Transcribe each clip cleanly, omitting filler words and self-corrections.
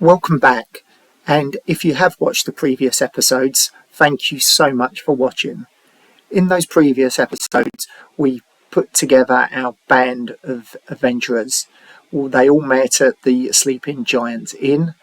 Welcome back, and if you have watched the previous episodes, thank you so much for watching. In those previous episodes, we put together our band of adventurers. Well, they all met at the Sleeping Giant Inn.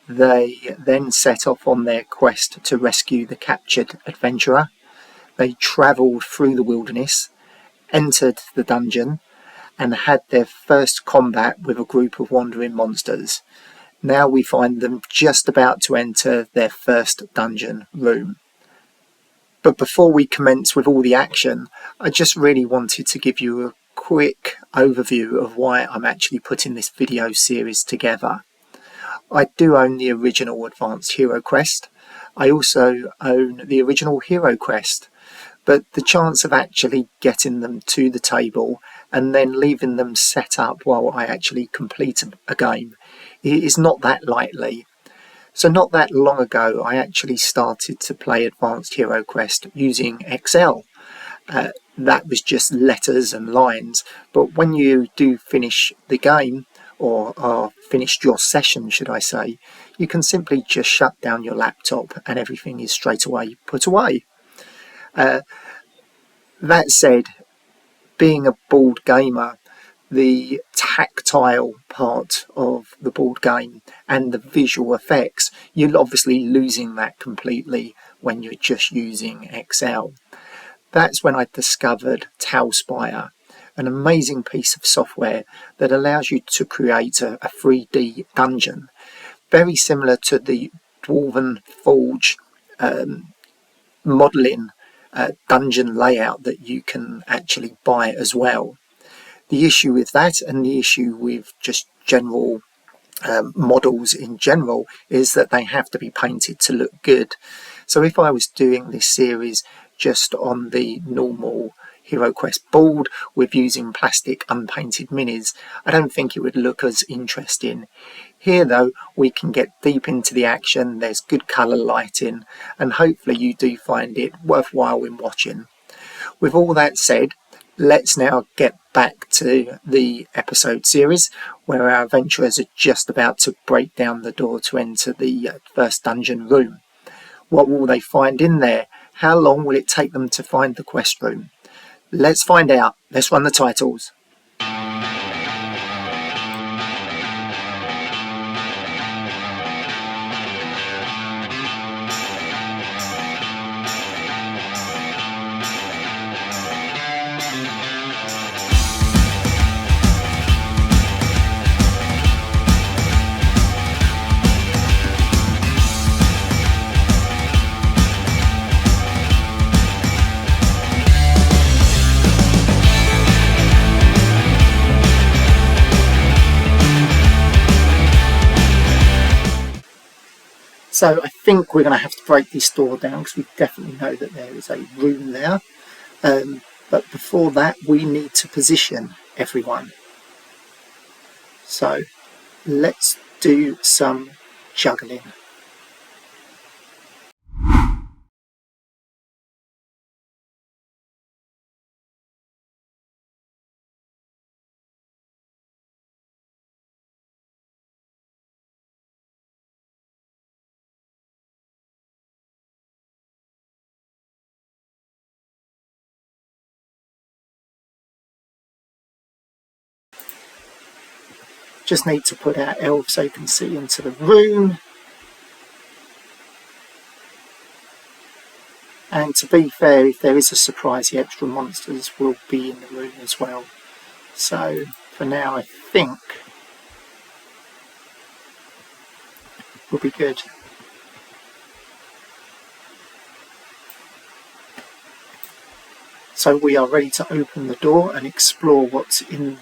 They then set off on their quest to rescue the captured adventurer. They travelled through the wilderness, entered the dungeon, and had their first combat with a group of wandering monsters. Now we find them just about to enter their first dungeon room. But before we commence with all the action, I just really wanted to give you a quick overview of why I'm actually putting this video series together. I do own the original Advanced Heroquest. I also own the original Heroquest, but the chance of actually getting them to the table and then leaving them set up while I actually complete a game is not that likely. So not that long ago I actually started to play Advanced Heroquest using Excel. That was just letters and lines, but when you do finish the game, or finished your session should I say, you can simply just shut down your laptop and everything is straight away put away. That said, being a board gamer, the tactile part of the board game and the visual effects, you're obviously losing that completely when you're just using Excel. That's when I discovered Talespire, an amazing piece of software that allows you to create a 3D dungeon, very similar to the Dwarven Forge modelling dungeon layout that you can actually buy as well. The issue with that, and the issue with just general models in general, is that they have to be painted to look good. So if I was doing this series just on the normal Heroquest board with using plastic unpainted minis, I don't think it would look as interesting. Here though, we can get deep into the action, there's good colour lighting, and hopefully you do find it worthwhile in watching. With all that said, let's now get back to the episode series where our adventurers are just about to break down the door to enter the first dungeon room. What will they find in there? How long will it take them to find the quest room? Let's find out. Let's run the titles. So I think we're going to have to break this door down because we definitely know that there is a room there. But before that, we need to position everyone. So let's do some juggling. Just need to put our elves so you can see into the room. And to be fair, if there is a surprise, the extra monsters will be in the room as well. So for now, I think we'll be good. So we are ready to open the door and explore what's in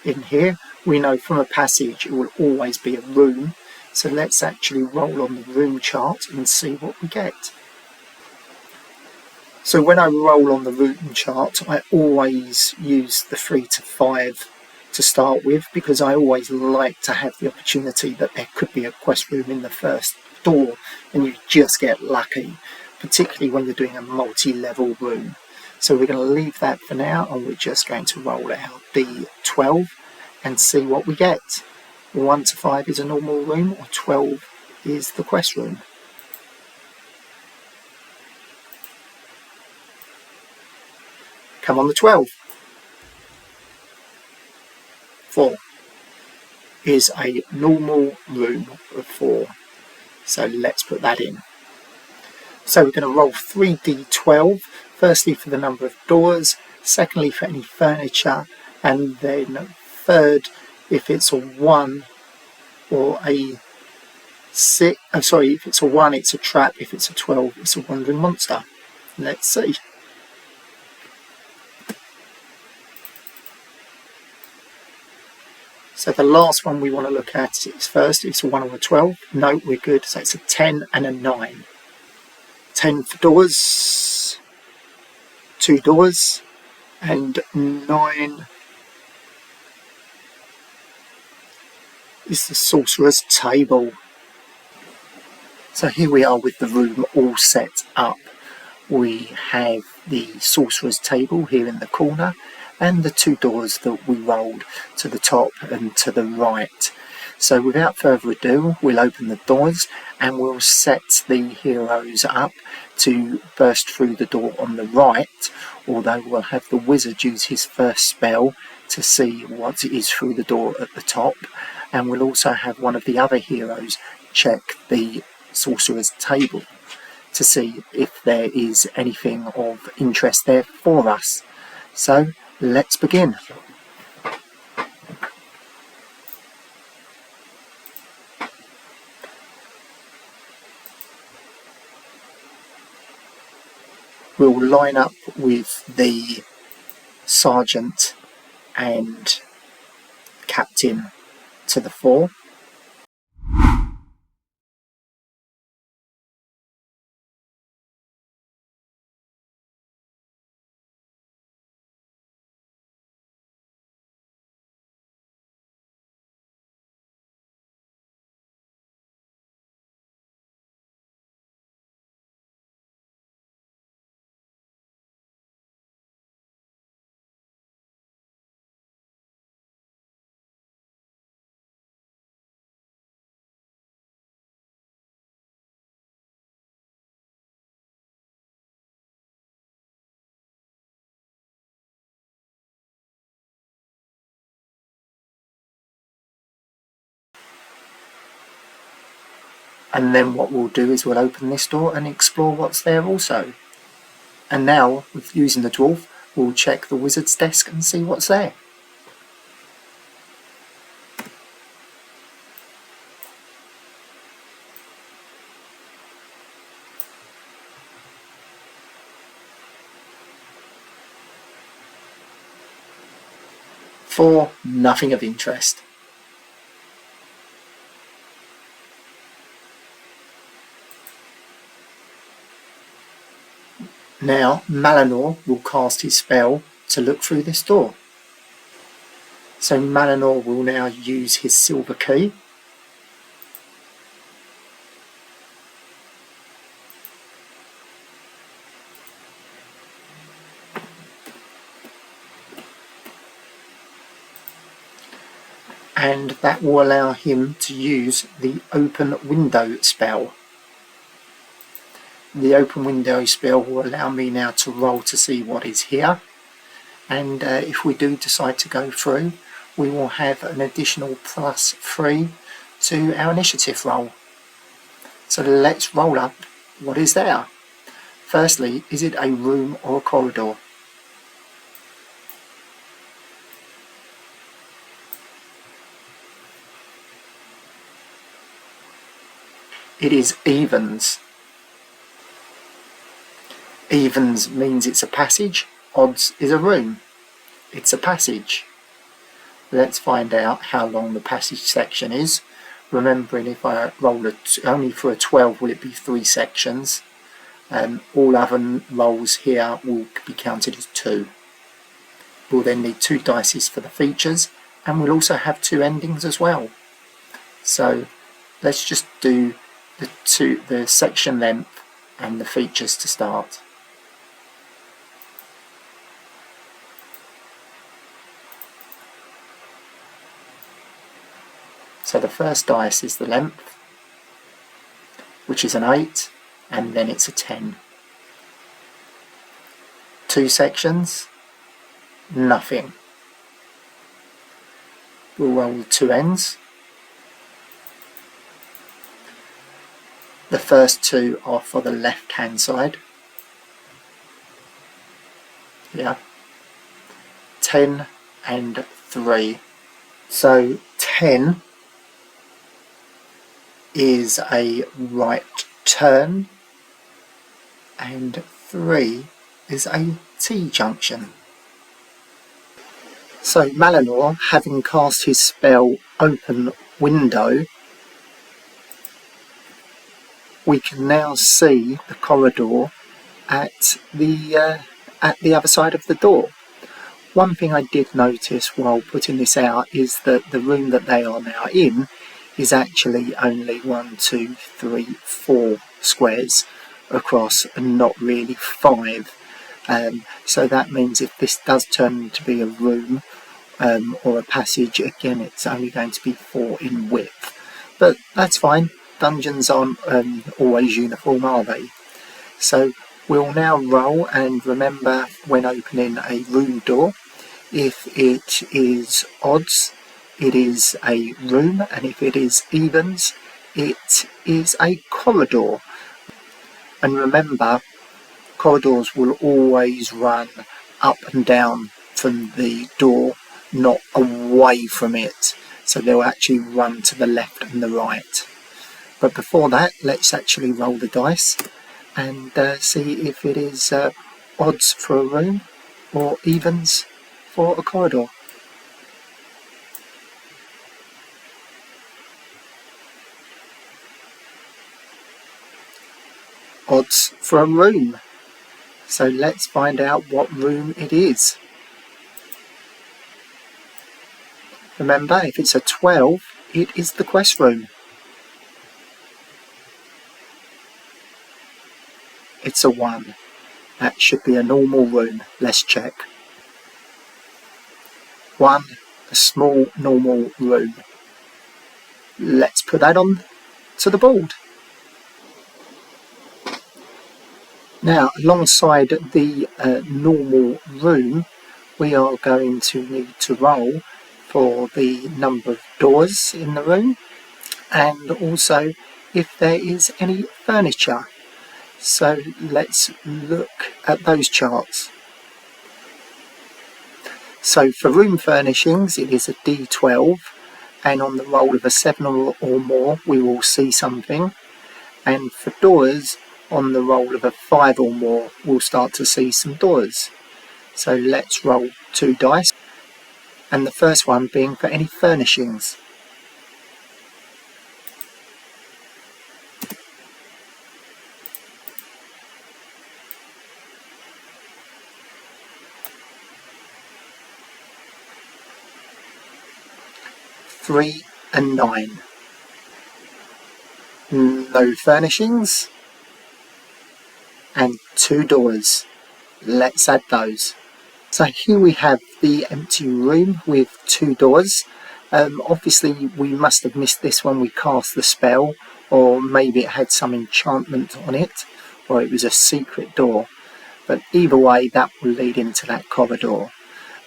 here. We know from a passage it will always be a room. So let's actually roll on the room chart and see what we get. So when I roll on the room chart, I always use the 3 to 5 to start with, because I always like to have the opportunity that there could be a quest room in the first door and you just get lucky, particularly when you're doing a multi-level room. So we're going to leave that for now, and we're just going to roll out the 12 and see what we get. 1 to 5 is a normal room, or 12 is the quest room. Come on, the 12. 4 is a normal room of 4. So let's put that in. So we're going to roll 3d12, firstly for the number of doors, secondly for any furniture, and then third if it's a 1 or a 6. Oh, sorry, if it's a 1 it's a trap, if it's a 12 it's a wandering monster. Let's see. So the last one we want to look at is first, it's a 1 or a 12. No, we're good. So it's a 10 and a 9. 10 for doors, 2 doors, and 9 is the sorcerer's table. So here we are with the room all set up. We have the sorcerer's table here in the corner and the 2 doors that we rolled to the top and to the right. So without further ado, we'll open the doors and we'll set the heroes up to burst through the door on the right, although we'll have the wizard use his first spell to see what is through the door at the top, and we'll also have one of the other heroes check the sorcerer's table to see if there is anything of interest there for us. So let's begin. We'll line up with the sergeant and captain to the fore. And then what we'll do is we'll open this door and explore what's there also. And now, with using the dwarf, we'll check the wizard's desk and see what's there. For nothing of interest. Now Malinor will cast his spell to look through this door. So Malinor will now use his silver key. And that will allow him to use the open window spell. The open window spell will allow me now to roll to see what is here, and if we do decide to go through, we will have an additional +3 to our initiative roll. So let's roll up what is there. Firstly, is it a room or a corridor? It is evens. Evens means it's a passage, odds is a room. It's a passage. Let's find out how long the passage section is. Remembering if I roll only for a 12 will it be 3 sections. All other rolls here will be counted as 2. We'll then need 2 dice for the features, and we'll also have 2 endings as well. So let's just do the section length and the features to start. So the first dice is the length, which is an 8, and then it's a 10. 2 sections, nothing. We'll roll 2 ends. The first 2 are for the left hand side. Yeah. 10 and 3. So 10 is a right turn and 3 is a T-junction. So Malinor, having cast his spell Open Window, we can now see the corridor at the other side of the door. One thing I did notice while putting this out is that the room that they are now in is actually only 1, 2, 3, 4 squares across and not really 5. So that means if this does turn into be a room or a passage, again it's only going to be 4 in width. But that's fine, dungeons aren't always uniform, are they? So we'll now roll, and remember when opening a room door, if it is odds, it is a room, and if it is evens, it is a corridor. And remember, corridors will always run up and down from the door, not away from it. So they'll actually run to the left and the right. But before that, let's actually roll the dice and see if it is odds for a room or evens for a corridor. Odds for a room. So let's find out what room it is. Remember, if it's a 12, it is the quest room. It's a 1. That should be a normal room. Let's check. 1, a small normal room. Let's put that on to the board. Now, alongside the normal room, we are going to need to roll for the number of doors in the room and also if there is any furniture. So let's look at those charts. So for room furnishings, it is a D12, and on the roll of a 7 or more, we will see something. And for doors, on the roll of a 5 or more, we'll start to see some doors. So let's roll 2 dice, and the first one being for any furnishings. Three and 9. No furnishings. And 2 doors. Let's add those. So here we have the empty room with 2 doors. Obviously we must have missed this when we cast the spell, or maybe it had some enchantment on it, or it was a secret door. But either way, that will lead into that corridor.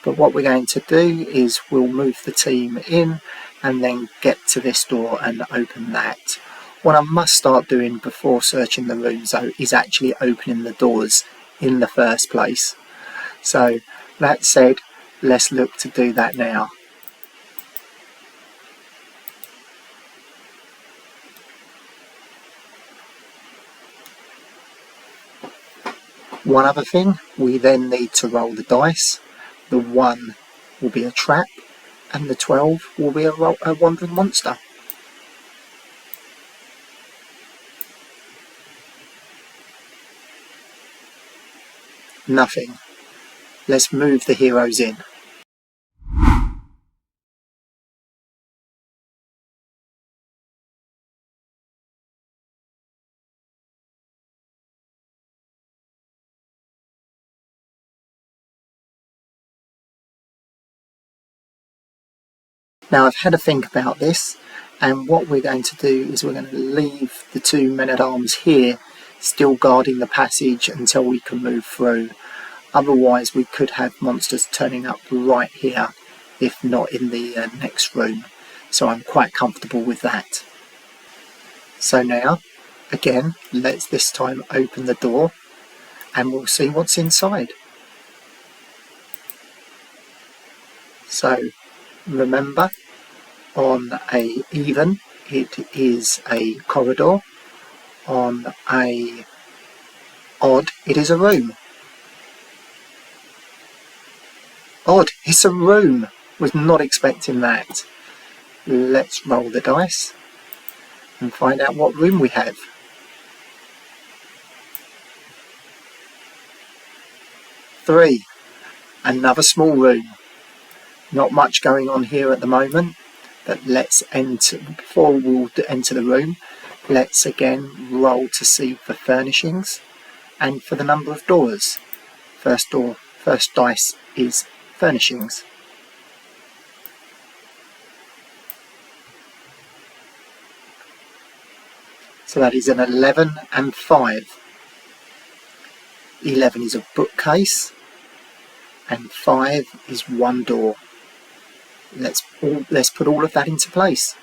But what we're going to do is we'll move the team in and then get to this door and open that. What I must start doing before searching the rooms though is actually opening the doors in the first place. So that said, let's look to do that now. One other thing, we then need to roll the dice. The 1 will be a trap and the 12 will be a wandering monster. Nothing. Let's move the heroes in. Now I've had a think about this, And what we're going to do is we're going to leave the 2 men-at-arms here, still guarding the passage until we can move through. Otherwise we could have monsters turning up right here, if not in the next room. So I'm quite comfortable with that. So now, again, let's this time open the door and we'll see what's inside. So remember, on a even it is a corridor, on a odd it is a room. Odd, it's a room! Was not expecting that. Let's roll the dice and find out what room we have. 3. Another small room. Not much going on here at the moment, but let's enter, before we'll enter the room, let's again roll to see for furnishings and for the number of doors. First dice is furnishings. So that is an 11 and 5. 11 is a bookcase and 5 is one door. Let's put all of that into place.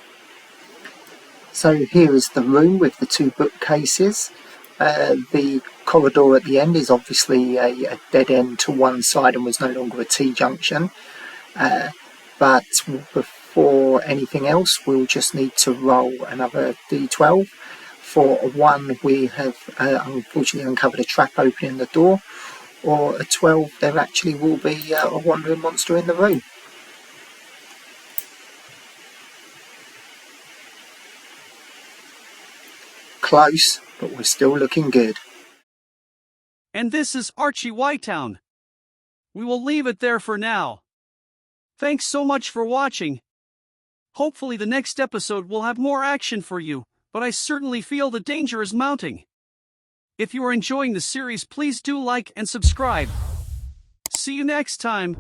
So here is the room with the 2 bookcases. The corridor at the end is obviously a dead end to one side and was no longer a T-junction. But before anything else, we'll just need to roll another D12. For a 1, we have unfortunately uncovered a trap opening the door, or a 12, there actually will be a wandering monster in the room. Close, but we're still looking good. And this is Archie Whitetown. We will leave it there for now. Thanks so much for watching. Hopefully the next episode will have more action for you, but I certainly feel the danger is mounting. If you are enjoying the series, please do like and subscribe. See you next time.